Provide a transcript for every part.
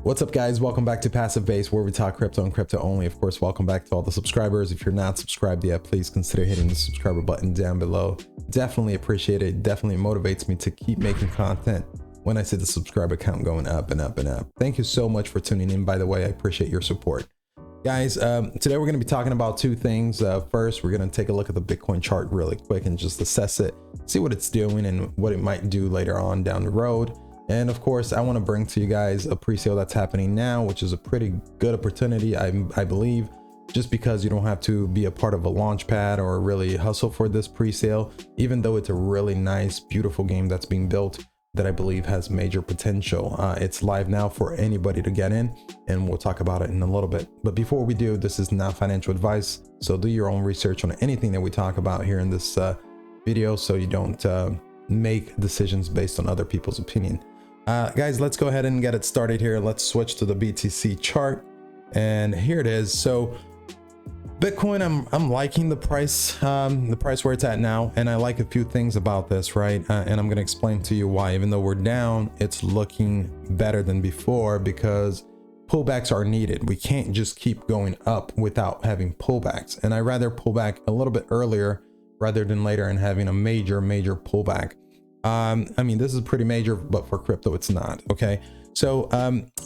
What's up, guys? Welcome back to Passive Base, where we talk crypto and crypto only. Of course, welcome back to all the subscribers. If you're not subscribed yet, please consider hitting the subscriber button down below. Definitely appreciate it. Definitely motivates me to keep making content when I see the subscriber count going up and up and up. Thank you so much for tuning in, by the way. I appreciate your support. Guys, today we're going to be talking about two things. First, we're going to take a look at the Bitcoin chart really quick and just assess it, see what it's doing and what it might do later on down the road. And of course, I want to bring to you guys a pre-sale that's happening now, which is a pretty good opportunity, I believe, just because you don't have to be a part of a launch pad or really hustle for this pre-sale, even though it's a really nice, beautiful game that's being built that I believe has major potential. It's live now for anybody to get in, and we'll talk about it in a little bit. But before we do, this is not financial advice, so do your own research on anything that we talk about here in this video, so you don't make decisions based on other people's opinion. Guys, let's go ahead and get it started here. Let's switch to the BTC chart, and here it is. So Bitcoin, I'm liking the price where it's at now, and I like a few things about this, right? And I'm going to explain to you why. Even though we're down, it's looking better than before because pullbacks are needed. We can't just keep going up without having pullbacks, and I rather pull back a little bit earlier rather than later and having a major pullback. I mean, this is pretty major, but for crypto, it's not. Okay. So,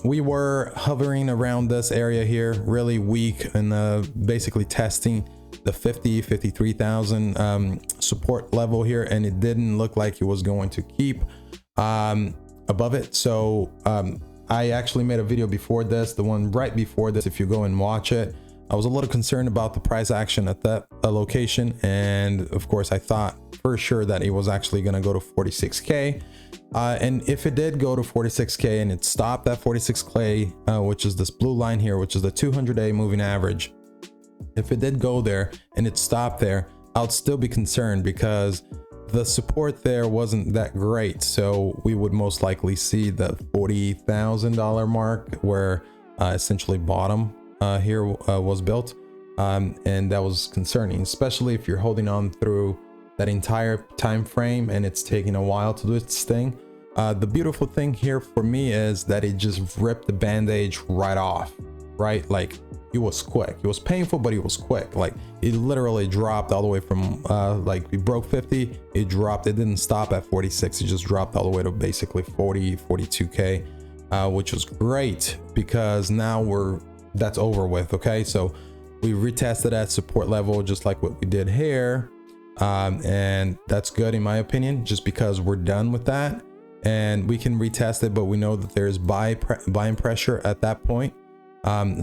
we were hovering around this area here, really weak, and basically testing the 53,000 support level here. And it didn't look like it was going to keep, above it. So, I actually made a video before this, the one right before this. If you go and watch it, I was a little concerned about the price action at that location. And of course, I thought for sure that it was actually going to go to 46K. And if it did go to 46K and it stopped at 46K, which is this blue line here, which is the 200-day moving average. If it did go there and it stopped there, I would still be concerned because the support there wasn't that great. So we would most likely see the $40,000 mark where essentially bottom here was built, and that was concerning, especially if you're holding on through that entire time frame and it's taking a while to do its thing. The beautiful thing here for me is that it just ripped the bandage right off, right? Like, it was quick. It was painful, but it was quick. Like, it literally dropped all the way from like we broke 50, it dropped. It didn't stop at 46, it just dropped all the way to basically 42K, which was great because now that's over with. Okay, so we retested at support level just like what we did here, and that's good in my opinion, just because we're done with that and we can retest it, but we know that there's buying pressure at that point.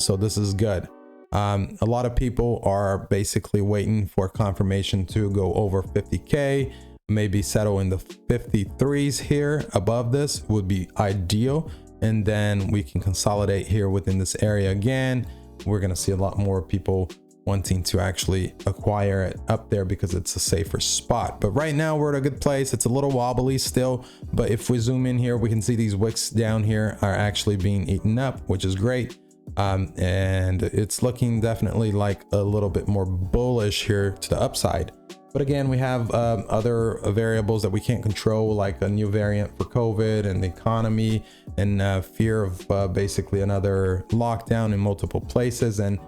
So this is good. A lot of people are basically waiting for confirmation to go over 50K, maybe settle in the 53s here. Above this would be ideal, and then we can consolidate here within this area again. We're going to see a lot more people wanting to actually acquire it up there because it's a safer spot. But right now we're at a good place. It's a little wobbly still, but if we zoom in here, we can see these wicks down here are actually being eaten up, which is great. And it's looking definitely like a little bit more bullish here to the upside. But again, we have other variables that we can't control, like a new variant for COVID and the economy, and fear of basically another lockdown in multiple places. And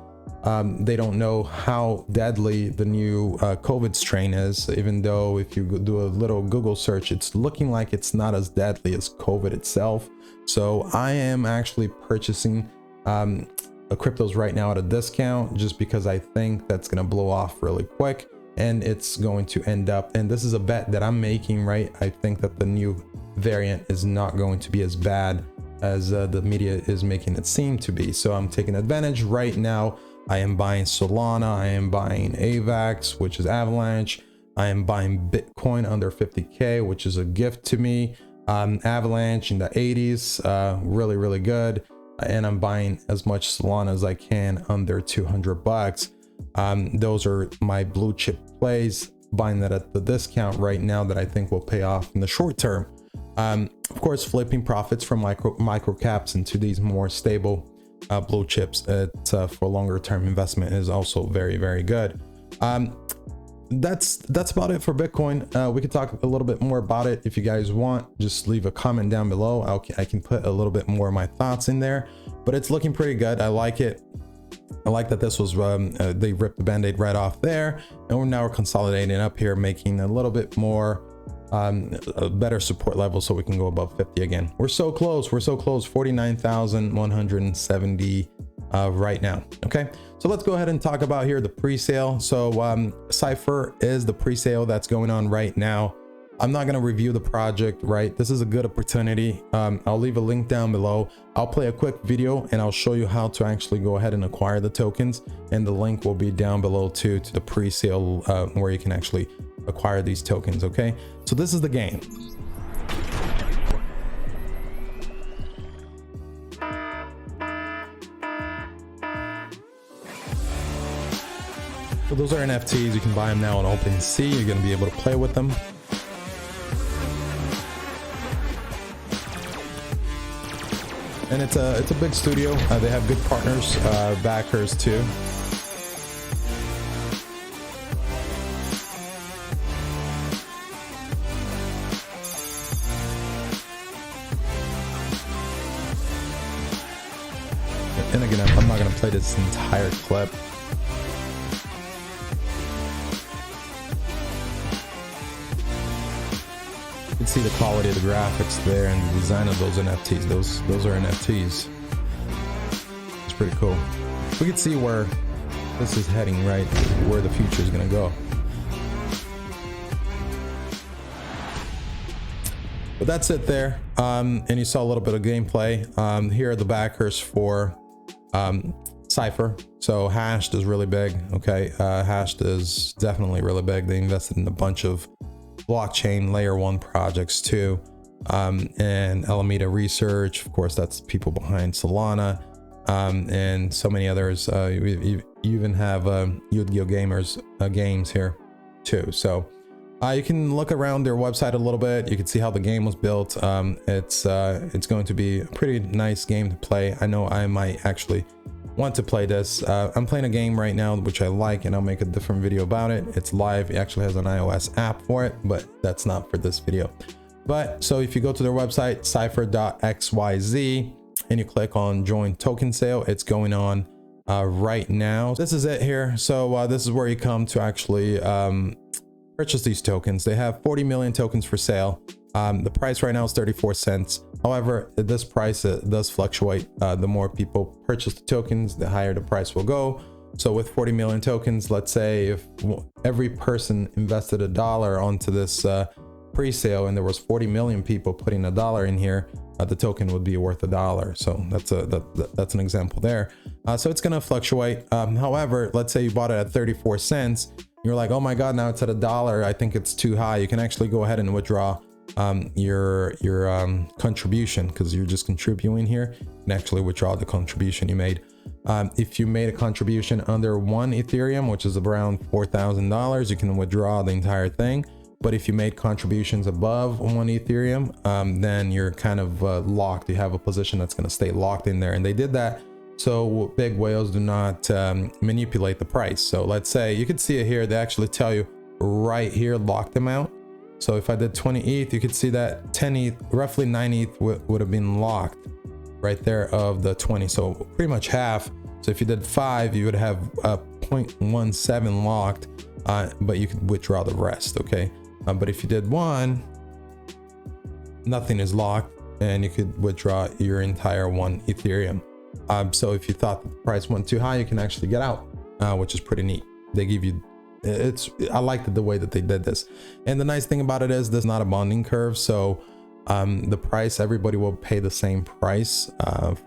they don't know how deadly the new COVID strain is, even though if you do a little Google search, it's looking like it's not as deadly as COVID itself. So I am actually purchasing cryptos right now at a discount, just because I think that's going to blow off really quick. And it's going to end up, and this is a bet that I'm making, right? I think that the new variant is not going to be as bad as the media is making it seem to be. So I'm taking advantage right now. I am buying Solana, I am buying AVAX, which is Avalanche. I am buying Bitcoin under 50K, which is a gift to me. Avalanche in the 80s, really good. And I'm buying as much Solana as I can under 200 bucks. Those are my blue chip plays, buying that at the discount right now that I think will pay off in the short term. Of course, flipping profits from micro caps into these more stable blue chips for longer term investment is also very good. that's about it for Bitcoin. We could talk a little bit more about it if you guys want. Just leave a comment down below. I can put a little bit more of my thoughts in there, but it's looking pretty good. I like it. I like that this was they ripped the band-aid right off there, and we're consolidating up here, making a little bit more a better support level so we can go above 50 again. We're so close. 49,170 right now. Okay, so let's go ahead and talk about here the pre-sale. So Sipher is the pre-sale that's going on right now. I'm not going to review the project, right? This is a good opportunity. I'll leave a link down below. I'll play a quick video and I'll show you how to actually go ahead and acquire the tokens, and the link will be down below too, to the pre-sale where you can actually acquire these tokens. Okay, so this is the game. So those are NFTs. You can buy them now on OpenSea. You're going to be able to play with them. And it's a big studio. They have good partners, backers too. And again, I'm not going to play this entire clip. You can see the quality of the graphics there and the design of those NFTs. Those are NFTs. It's pretty cool. We can see where this is heading, right? Where the future is going to go. But that's it there. And you saw a little bit of gameplay. Here are the backers for Sipher. So Hashed is really big. Okay, Hashed is definitely really big. They invested in a bunch of blockchain layer 1 projects too, and Alameda Research, of course, that's people behind Solana, and so many others. You even have Yu-Gi-Oh gamers games here too. So you can look around their website a little bit. You can see how the game was built. It's going to be a pretty nice game to play. I know I might actually want to play this. I'm playing a game right now which I like, and I'll make a different video about it. It's live. It actually has an iOS app for it, but that's not for this video. But so if you go to their website, sipher.xyz, and you click on join token sale, it's going on right now. This is it here. So this is where you come to actually purchase these tokens. They have 40 million tokens for sale. The price right now is 34 cents. However, this price does fluctuate. The more people purchase the tokens, the higher the price will go. So with 40 million tokens, let's say if every person invested $1 onto this pre-sale, and there was 40 million people putting $1 in here, the token would be worth $1. So that's an example there. So it's going to fluctuate. However, let's say you bought it at 34 cents. You're like, oh my God, now it's at $1. I think it's too high. You can actually go ahead and withdraw your contribution, because you're just contributing here, and actually withdraw the contribution you made. If you made a contribution under 1 Ethereum, which is around $4,000, you can withdraw the entire thing. But if you made contributions above 1 Ethereum, then you're kind of locked. You have a position that's going to stay locked in there, and they did that so big whales do not manipulate the price. So let's say, you can see it here, they actually tell you right here locked amount. So if I did 20 ETH, you could see that 10 ETH, roughly 9 ETH would have been locked right there of the 20. So pretty much half. So if you did 5, you would have 0.17 locked, but you could withdraw the rest. Okay. But if you did 1, nothing is locked, and you could withdraw your entire 1 Ethereum. So if you thought the price went too high, you can actually get out, which is pretty neat. They give you, I like the way that they did this. And the nice thing about it is there's not a bonding curve. So the price, everybody will pay the same price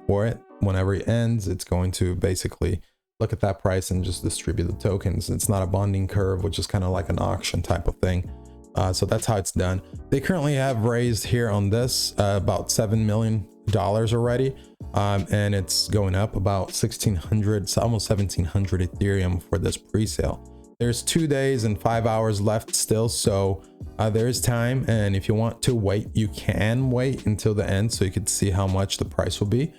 for it. Whenever it ends, it's going to basically look at that price and just distribute the tokens. It's not a bonding curve, which is kind of like an auction type of thing. So that's how it's done. They currently have raised here on this about $7 million already, and it's going up about 1,600, so almost 1,700 Ethereum for this pre-sale. There's 2 days and 5 hours left still, so there is time, and if you want to wait, you can wait until the end so you can see how much the price will be.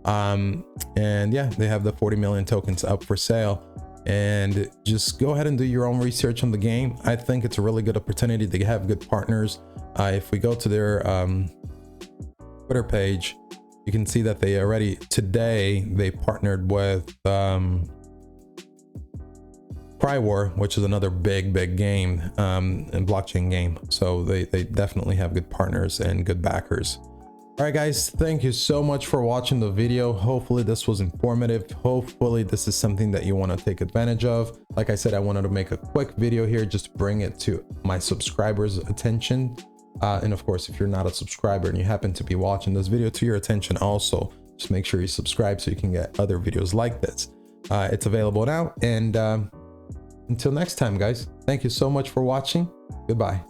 And yeah, they have the 40 million tokens up for sale. and just go ahead and do your own research on the game. I think it's a really good opportunity. They have good partners. If we go to their Twitter page, you can see that they already today they partnered with Crywar, which is another big game and blockchain game. So they definitely have good partners and good backers. All right, guys, thank you so much for watching the video. Hopefully this was informative. Hopefully this is something that you want to take advantage of. Like I said, I wanted to make a quick video here just to bring it to my subscribers' attention. And of course, if you're not a subscriber and you happen to be watching this video, to your attention also, just make sure you subscribe so you can get other videos like this. It's available now. And until next time, guys, thank you so much for watching. Goodbye.